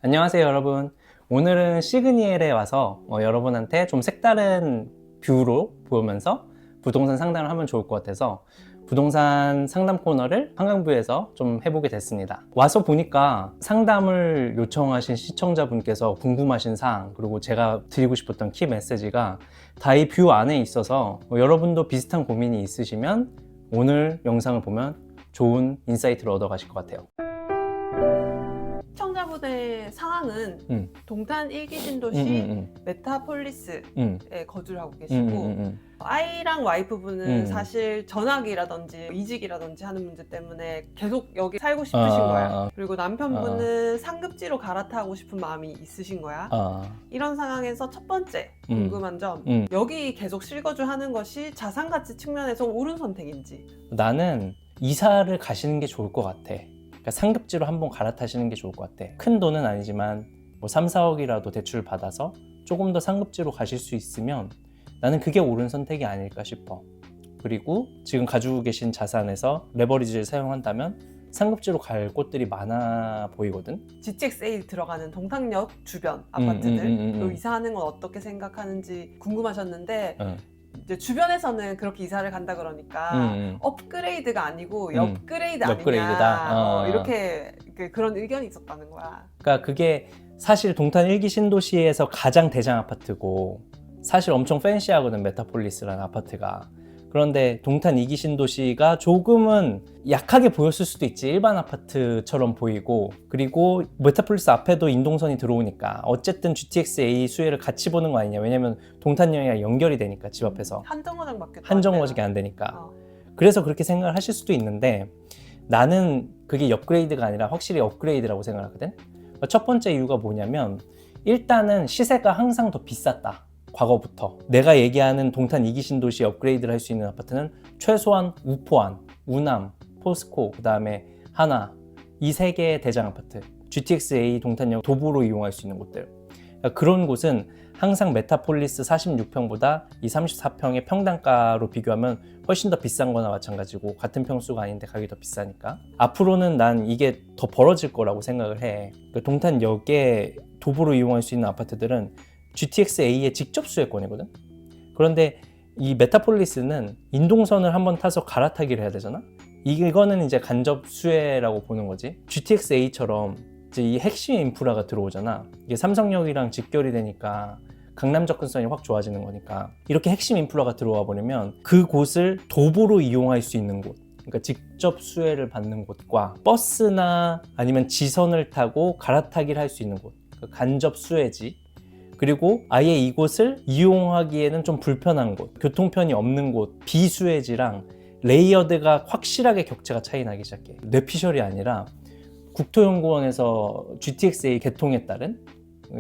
안녕하세요 여러분. 오늘은 시그니엘에 와서 여러분한테 좀 색다른 뷰로 보면서 부동산 상담을 하면 좋을 것 같아서 부동산 상담 코너를 한강뷰에서 좀 해보게 됐습니다. 와서 보니까 상담을 요청하신 시청자분께서 궁금하신 사항, 그리고 제가 드리고 싶었던 키 메시지가 다 이 뷰 안에 있어서 여러분도 비슷한 고민이 있으시면 오늘 영상을 보면 좋은 인사이트를 얻어 가실 것 같아요. 시청자분의 상황은 동탄 1기 신도시 메타폴리스에 거주를 하고 계시고 아이랑 와이프분은 사실 전학이라든지 이직이라든지 하는 문제 때문에 계속 여기 살고 싶으신 거야. 그리고 남편분은 상급지로 갈아타고 싶은 마음이 있으신 거야. 이런 상황에서 첫 번째 궁금한 점, 여기 계속 실거주 하는 것이 자산가치 측면에서 옳은 선택인지. 나는 이사를 가시는 게 좋을 것 같아. 그러니까 상급지로 한번 갈아타시는 게 좋을 것 같아. 큰 돈은 아니지만 뭐 3, 4억이라도 대출 받아서 조금 더 상급지로 가실 수 있으면 나는 그게 옳은 선택이 아닐까 싶어. 그리고 지금 가지고 계신 자산에서 레버리지를 사용한다면 상급지로 갈 곳들이 많아 보이거든. GTX-A 들어가는 동탄역 주변 아파트들 이사하는 건 어떻게 생각하는지 궁금하셨는데 이제 주변에서는 그렇게 이사를 간다 그러니까 업그레이드가 아니고 업그레이드 아니냐, 업그레이드다. 이렇게 그런 의견이 있었다는 거야. 그러니까 그게 사실 동탄 1기 신도시에서 가장 대장 아파트고 사실 엄청 팬시하거든, 메타폴리스라는 아파트가. 그런데 동탄 2기 신도시가 조금은 약하게 보였을 수도 있지. 일반 아파트처럼 보이고, 그리고 메타폴리스 앞에도 인동선이 들어오니까 어쨌든 GTX-A 수혜를 같이 보는 거 아니냐. 왜냐면 동탄역이랑 연결이 되니까, 집 앞에서 한정거장밖에 한정거장이 안 되니까. 그래서 그렇게 생각을 하실 수도 있는데 나는 그게 업그레이드가 아니라 확실히 업그레이드라고 생각하거든. 첫 번째 이유가 뭐냐면 일단은 시세가 항상 더 비쌌다. 과거부터. 내가 얘기하는 동탄 2기 신도시 업그레이드를 할 수 있는 아파트는 최소한 우포안, 우남, 포스코, 그 다음에 하나, 이 세 개의 대장 아파트, GTX-A 동탄역 도보로 이용할 수 있는 곳들. 그러니까 그런 곳은 항상 메타폴리스 46평보다 이 34평의 평당가로 비교하면 훨씬 더 비싼 거나 마찬가지고, 같은 평수가 아닌데 가격이 더 비싸니까. 앞으로는 난 이게 더 벌어질 거라고 생각을 해. 그러니까 동탄역에 도보로 이용할 수 있는 아파트들은 GTX-A의 직접 수혜권이거든. 그런데 이 메타폴리스는 인동선을 한번 타서 갈아타기를 해야 되잖아. 이거는 이제 간접 수혜라고 보는 거지. GTX-A처럼 이제 이 핵심 인프라가 들어오잖아. 이게 삼성역이랑 직결이 되니까 강남 접근성이 확 좋아지는 거니까, 이렇게 핵심 인프라가 들어와 버리면 그곳을 도보로 이용할 수 있는 곳, 그러니까 직접 수혜를 받는 곳과 버스나 아니면 지선을 타고 갈아타기를 할 수 있는 곳, 그러니까 간접 수혜지. 그리고 아예 이곳을 이용하기에는 좀 불편한 곳, 교통편이 없는 곳, 비수혜지랑 레이어드가 확실하게 격차가 차이 나기 시작해. 뇌피셜이 아니라 국토연구원에서 GTX-A 개통에 따른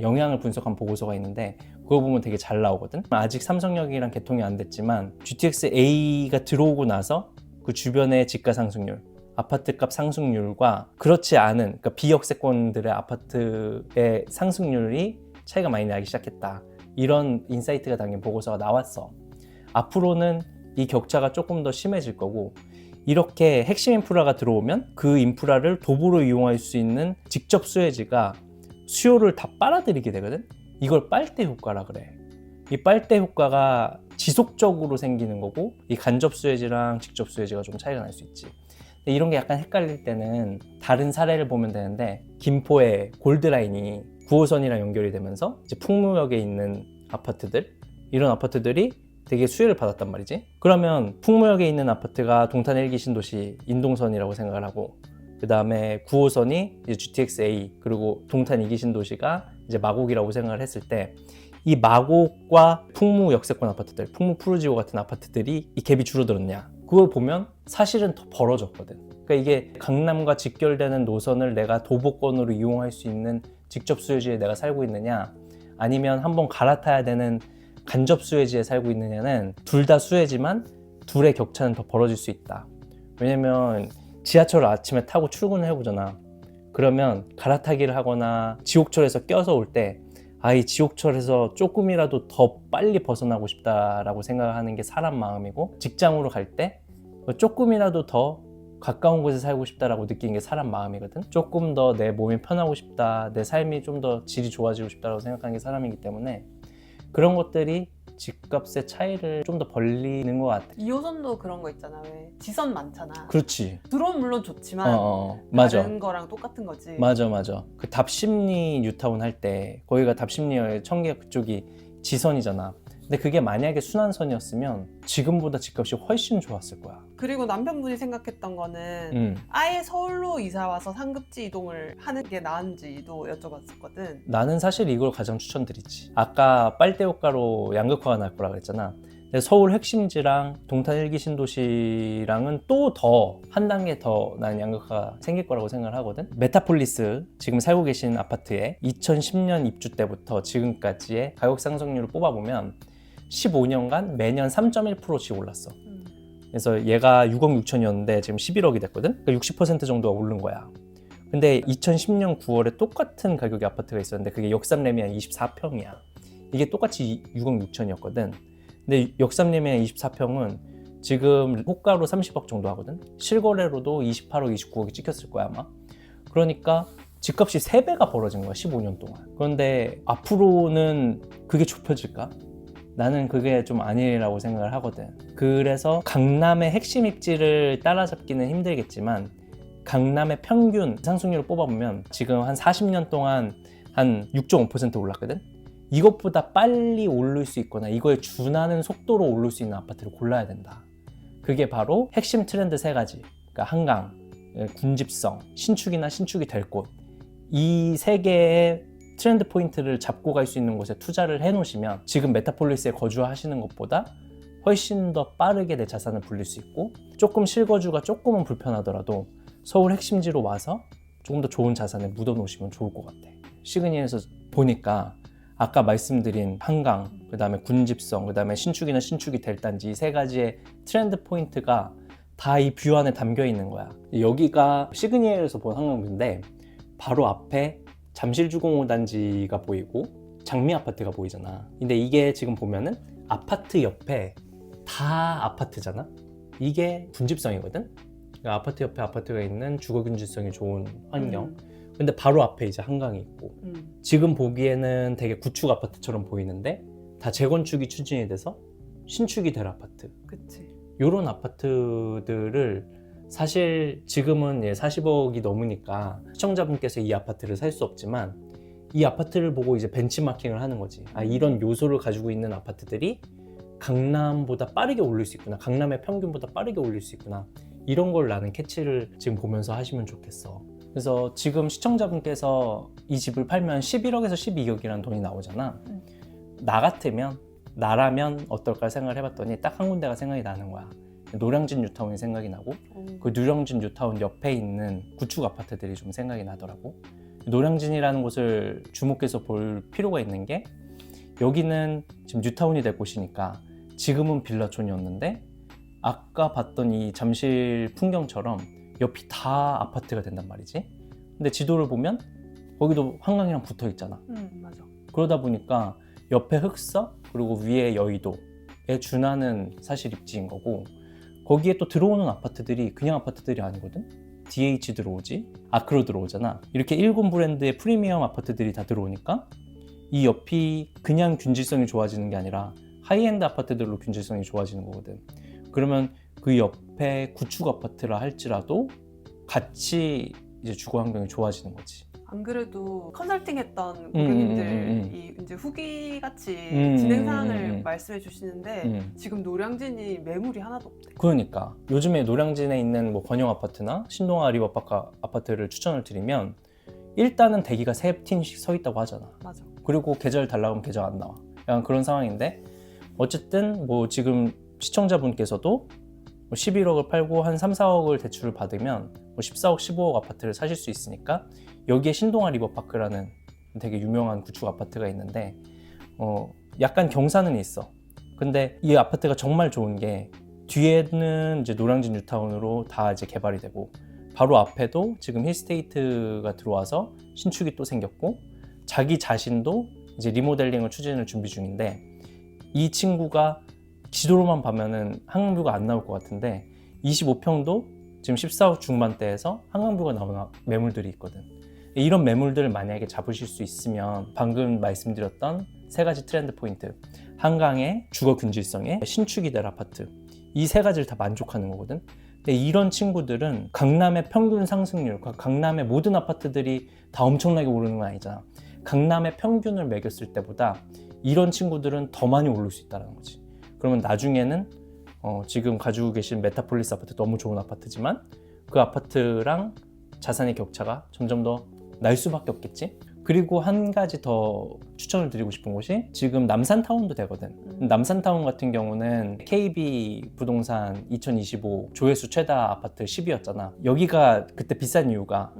영향을 분석한 보고서가 있는데 그거 보면 되게 잘 나오거든. 아직 삼성역이랑 개통이 안 됐지만 GTX-A가 들어오고 나서 그 주변의 집가 상승률, 아파트값 상승률과 그렇지 않은, 그러니까 비역세권들의 아파트의 상승률이 차이가 많이 나기 시작했다. 이런 인사이트가 담긴 보고서가 나왔어. 앞으로는 이 격차가 조금 더 심해질 거고, 이렇게 핵심 인프라가 들어오면 그 인프라를 도보로 이용할 수 있는 직접 수혜지가 수요를 다 빨아들이게 되거든. 이걸 빨대 효과라 그래. 이 빨대 효과가 지속적으로 생기는 거고, 이 간접 수혜지랑 직접 수혜지가 좀 차이가 날 수 있지. 근데 이런 게 약간 헷갈릴 때는 다른 사례를 보면 되는데, 김포의 골드라인이 9호선이랑 연결이 되면서 이제 풍무역에 있는 아파트들, 이런 아파트들이 되게 수혜를 받았단 말이지. 그러면 풍무역에 있는 아파트가 동탄 1기 신도시 인동선이라고 생각을 하고, 그 다음에 9호선이 이제 GTX-A, 그리고 동탄 2기 신도시가 이제 마곡이라고 생각을 했을 때, 이 마곡과 풍무 역세권 아파트들, 풍무 푸르지오 같은 아파트들이 이 갭이 줄어들었냐, 그걸 보면 사실은 더 벌어졌거든. 그러니까 이게 강남과 직결되는 노선을 내가 도보권으로 이용할 수 있는 직접 수혜지에 내가 살고 있느냐, 아니면 한번 갈아타야 되는 간접 수혜지에 살고 있느냐는 둘 다 수혜지만 둘의 격차는 더 벌어질 수 있다. 왜냐면 지하철을 아침에 타고 출근을 해보잖아. 그러면 갈아타기를 하거나 지옥철에서 껴서 올 때 이 지옥철에서 조금이라도 더 빨리 벗어나고 싶다라고 생각하는 게 사람 마음이고, 직장으로 갈 때 조금이라도 더 가까운 곳에 살고 싶다라고 느끼는 게 사람 마음이거든. 조금 더 내 몸이 편하고 싶다, 내 삶이 좀 더 질이 좋아지고 싶다라고 생각하는 게 사람이기 때문에 그런 것들이 집값의 차이를 좀 더 벌리는 것 같아. 2호선도 그런 거 있잖아. 왜 지선 많잖아. 그렇지. 드론 물론 좋지만 맞아. 다른 거랑 똑같은 거지. 맞아. 그 답심리 뉴타운 할 때 거기가 답심리의 청계 그쪽이 지선이잖아. 근데 그게 만약에 순환선이었으면 지금보다 집값이 훨씬 좋았을 거야. 그리고 남편분이 생각했던 거는 아예 서울로 이사 와서 상급지 이동을 하는 게 나은지도 여쭤봤었거든. 나는 사실 이걸 가장 추천드리지. 아까 빨대 효과로 양극화가 날 거라 그랬잖아. 근데 서울 핵심지랑 동탄 1기 신도시랑은 또 더 한 단계 더 난 양극화가 생길 거라고 생각을 하거든. 메타폴리스 지금 살고 계신 아파트에 2010년 입주 때부터 지금까지의 가격 상승률을 뽑아보면 15년간 매년 3.1%씩 올랐어. 그래서 얘가 6억 6천이었는데 지금 11억이 됐거든. 그러니까 60% 정도가 오른 거야. 근데 2010년 9월에 똑같은 가격의 아파트가 있었는데 그게 역삼레미안 24평이야. 이게 똑같이 6억 6천이었거든. 근데 역삼레미안 24평은 지금 호가로 30억 정도 하거든. 실거래로도 28억, 29억이 찍혔을 거야 아마. 그러니까 집값이 3배가 벌어진 거야 15년 동안. 그런데 앞으로는 그게 좁혀질까? 나는 그게 좀 아니라고 생각을 하거든. 그래서 강남의 핵심 입지를 따라잡기는 힘들겠지만 강남의 평균 상승률을 뽑아보면 지금 한 40년 동안 한 6.5% 올랐거든. 이것보다 빨리 오를 수 있거나 이거에 준하는 속도로 오를 수 있는 아파트를 골라야 된다. 그게 바로 핵심 트렌드 3가지. 그러니까 한강, 군집성, 신축이나 신축이 될 곳. 이 3개의 트렌드 포인트를 잡고 갈 수 있는 곳에 투자를 해놓으시면 지금 메타폴리스에 거주하시는 것보다 훨씬 더 빠르게 내 자산을 불릴 수 있고 조금 실거주가 조금은 불편하더라도 서울 핵심지로 와서 조금 더 좋은 자산을 묻어놓으시면 좋을 것 같아. 시그니에서 보니까 아까 말씀드린 한강, 그 다음에 군집성, 그 다음에 신축이나 신축이 될 단지 이 3가지의 트렌드 포인트가 다 이 뷰 안에 담겨 있는 거야. 여기가 시그니에서 본 한강뷰인데 바로 앞에 잠실주공호 단지가 보이고 장미 아파트가 보이잖아. 근데 이게 지금 보면은 아파트 옆에 다 아파트잖아. 이게 군집성이거든. 그러니까 아파트 옆에 아파트가 있는 주거 균집성이 좋은 환경. 근데 바로 앞에 이제 한강이 있고 지금 보기에는 되게 구축 아파트처럼 보이는데 다 재건축이 추진이 돼서 신축이 될 아파트. 그치. 이런 아파트들을 사실 지금은 40억이 넘으니까 시청자분께서 이 아파트를 살 수 없지만 이 아파트를 보고 이제 벤치마킹을 하는 거지. 아, 이런 요소를 가지고 있는 아파트들이 강남보다 빠르게 오를 수 있구나. 강남의 평균보다 빠르게 올릴 수 있구나. 이런 걸 나는 캐치를 지금 보면서 하시면 좋겠어. 그래서 지금 시청자분께서 이 집을 팔면 11억에서 12억이라는 돈이 나오잖아. 나라면 어떨까 생각을 해봤더니 딱 한 군데가 생각이 나는 거야. 노량진 뉴타운이 생각이 나고 그 노량진 뉴타운 옆에 있는 구축 아파트들이 좀 생각이 나더라고. 노량진이라는 곳을 주목해서 볼 필요가 있는 게 여기는 지금 뉴타운이 될 곳이니까 지금은 빌라촌이었는데 아까 봤던 이 잠실 풍경처럼 옆이 다 아파트가 된단 말이지. 근데 지도를 보면 거기도 한강이랑 붙어 있잖아. 맞아. 그러다 보니까 옆에 흑서 그리고 위에 여의도에 준하는 사실 입지인 거고 거기에 또 들어오는 아파트들이 그냥 아파트들이 아니거든. DH 들어오지, 아크로 들어오잖아. 이렇게 일군 브랜드의 프리미엄 아파트들이 다 들어오니까 이 옆이 그냥 균질성이 좋아지는 게 아니라 하이엔드 아파트들로 균질성이 좋아지는 거거든. 그러면 그 옆에 구축 아파트라 할지라도 같이 이제 주거 환경이 좋아지는 거지. 안 그래도 컨설팅 했던 고객님들이 이제 후기 같이 진행 사항을 말씀해 주시는데 지금 노량진이 매물이 하나도 없대. 그러니까 요즘에 노량진에 있는 뭐 권영 아파트나 신동아 리버파크 아파트를 추천을 드리면 일단은 대기가 3팀씩 서 있다고 하잖아. 맞아. 그리고 계절 달라고 하면 계절 안 나와. 약간 그런 상황인데 어쨌든 뭐 지금 시청자분께서도 11억을 팔고 한 3, 4억을 대출을 받으면 뭐 14억, 15억 아파트를 사실 수 있으니까 여기에 신동아 리버파크라는 되게 유명한 구축 아파트가 있는데 약간 경사는 있어. 근데 이 아파트가 정말 좋은 게 뒤에는 이제 노량진 뉴타운으로 다 이제 개발이 되고 바로 앞에도 지금 힐스테이트가 들어와서 신축이 또 생겼고 자기 자신도 이제 리모델링을 추진을 준비 중인데 이 친구가 지도로만 보면은 항공뷰가 안 나올 것 같은데 25평도 지금 14억 중반대에서 한강뷰가 나오는 매물들이 있거든. 이런 매물들을 만약에 잡으실 수 있으면 방금 말씀드렸던 세 가지 트렌드 포인트, 한강의 주거 균질성에 신축이 될 아파트, 이 세 가지를 다 만족하는 거거든. 근데 이런 친구들은 강남의 평균 상승률, 강남의 모든 아파트들이 다 엄청나게 오르는 건 아니잖아. 강남의 평균을 매겼을 때보다 이런 친구들은 더 많이 오를 수 있다는 거지. 그러면 나중에는 지금 가지고 계신 메타폴리스 아파트 너무 좋은 아파트지만 그 아파트랑 자산의 격차가 점점 더 날 수밖에 없겠지. 그리고 한 가지 더 추천을 드리고 싶은 곳이 지금 남산타운도 되거든. 남산타운 같은 경우는 KB 부동산 2025 조회수 최다 아파트 10위였잖아. 여기가 그때 비싼 이유가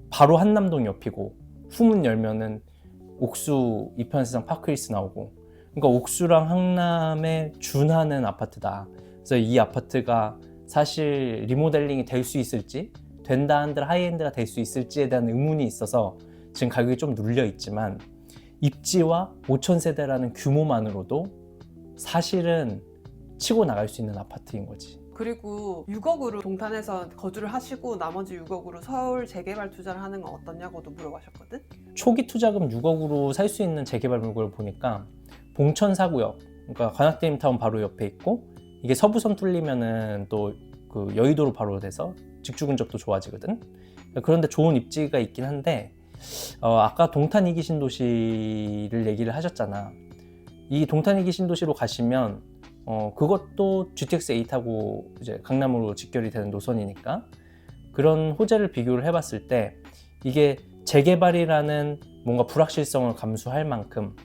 바로 한남동 옆이고 후문 열면은 옥수 이편세상 파크힐스 나오고, 그러니까 옥수랑 한남에 준하는 아파트다. 그래서 이 아파트가 사실 리모델링이 될 수 있을지, 된다 한들 하이엔드가 될 수 있을지에 대한 의문이 있어서 지금 가격이 좀 눌려 있지만, 입지와 5천 세대라는 규모만으로도 사실은 치고 나갈 수 있는 아파트인 거지. 그리고 6억으로 동탄에서 거주를 하시고 나머지 6억으로 서울 재개발 투자를 하는 건 어떠냐고도 물어보셨거든? 초기 투자금 6억으로 살 수 있는 재개발 물건을 보니까 봉천 4구역, 그러니까 관악드림타운 바로 옆에 있고, 이게 서부선 뚫리면은 또 그 여의도로 바로 돼서 직주 근접도 좋아지거든. 그런데 좋은 입지가 있긴 한데, 아까 동탄 2기 신도시를 얘기를 하셨잖아. 이 동탄 2기 신도시로 가시면 그것도 GTX A 타고 이제 강남으로 직결이 되는 노선이니까, 그런 호재를 비교를 해봤을 때 이게 재개발이라는 뭔가 불확실성을 감수할 만큼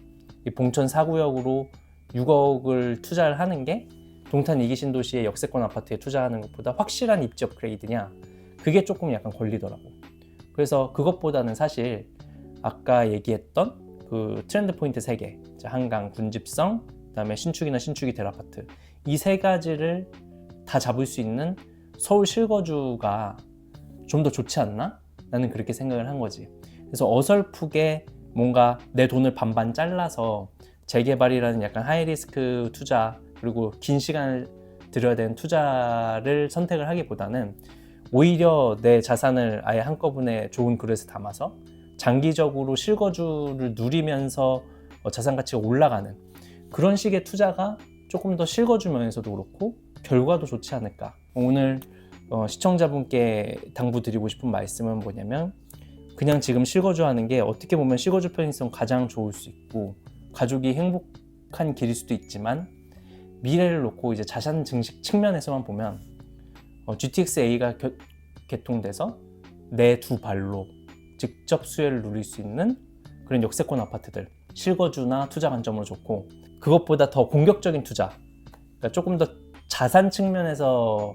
이 봉천 4구역으로 6억을 투자를 하는 게 동탄 2기 신도시의 역세권 아파트에 투자하는 것보다 확실한 입지 업그레이드냐, 그게 조금 약간 걸리더라고. 그래서 그것보다는 사실 아까 얘기했던 그 트렌드 포인트 3개, 한강, 군집성, 그다음에 신축이나 신축이 될 아파트, 이 세 가지를 다 잡을 수 있는 서울 실거주가 좀 더 좋지 않나? 나는 그렇게 생각을 한 거지. 그래서 어설프게 뭔가 내 돈을 반반 잘라서 재개발이라는 약간 하이리스크 투자, 그리고 긴 시간을 들여야 되는 투자를 선택을 하기보다는 오히려 내 자산을 아예 한꺼번에 좋은 그릇에 담아서 장기적으로 실거주를 누리면서 자산 가치가 올라가는 그런 식의 투자가 조금 더 실거주 면에서도 그렇고 결과도 좋지 않을까. 오늘 시청자분께 당부드리고 싶은 말씀은 뭐냐면, 그냥 지금 실거주하는 게 어떻게 보면 실거주 편의성 가장 좋을 수 있고 가족이 행복한 길일 수도 있지만, 미래를 놓고 이제 자산 증식 측면에서만 보면 GTX A가 개통돼서 내 두 발로 직접 수혜를 누릴 수 있는 그런 역세권 아파트들, 실거주나 투자 관점으로 좋고, 그것보다 더 공격적인 투자, 그러니까 조금 더 자산 측면에서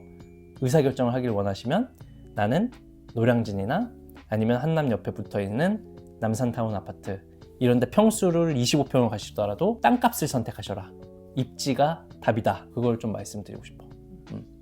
의사결정을 하길 원하시면 나는 노량진이나 아니면 한남 옆에 붙어있는 남산타운 아파트, 이런데 평수를 25평을 가시더라도 땅값을 선택하셔라. 입지가 답이다. 그걸 좀 말씀드리고 싶어.